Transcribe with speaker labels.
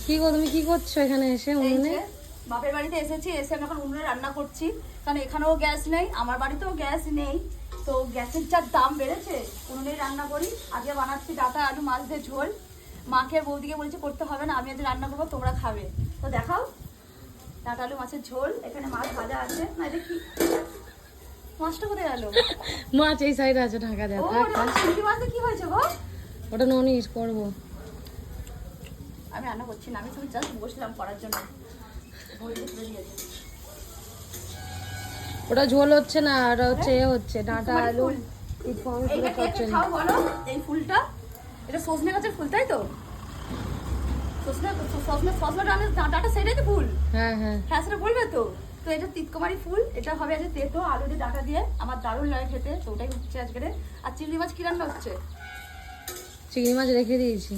Speaker 1: কি গো তুমি কি করছো এখানে এসে উনুনে?
Speaker 2: বাপের বাড়িতে এসেছি, এসে আমি এখন উনুনে রান্না করছি, কারণ এখানেও গ্যাস নেই, আমার বাড়িতেও গ্যাস নেই। তো গ্যাসের যা দাম বেড়েছে, উনুনেই রান্না করি। আজকে বানাচ্ছি ডাঁটা আলু মাছ দিয়ে ঝোল। মাকে বৌদিকে বলছে করতে হবে না, আমি আজ রান্না করবো, তোমরা খাবে। তো দেখাও, ডাঁটা আলু মাছের ঝোল, এখানে মাছ ভাজা আছে। না এটা কি মাছটা কোথায় গেল?
Speaker 1: মাছ এই সাইডে আছে, ঢাকা দেওয়া।
Speaker 2: ও চিংড়ি মাছটা কি হয়েছে গো?
Speaker 1: ওটা ননির করবো।
Speaker 2: আমি রান্না করছি না, আমি তুমি জাস্ট বসলাম করার জন্য। বৌদি করে দিয়েছে।
Speaker 1: ওটা ঝোল হচ্ছে না, ওটা হচ্ছে এ হচ্ছে ডাঁটা আলু।
Speaker 2: এইটা কে কে খাও বলো? এই ফুলটা, এটা সজনে গাছের ফুল, তাই তো? সজনে ডাঁটা সেটাই তো ফুল।
Speaker 1: হ্যাঁ হ্যাঁ
Speaker 2: হ্যাঁ সেটা বলবে তো। তো এটা তিতকুমারী ফুল, এটা হবে আজকে তেতো আলু দিয়ে ডাঁটা দিয়ে, আমার দারুণ লাগে খেতে। তো ওটাই হচ্ছে আজকে। আর চিংড়ি মাছ কি রান্না হচ্ছে?
Speaker 1: চিংড়ি মাছ রেখে দিয়েছি।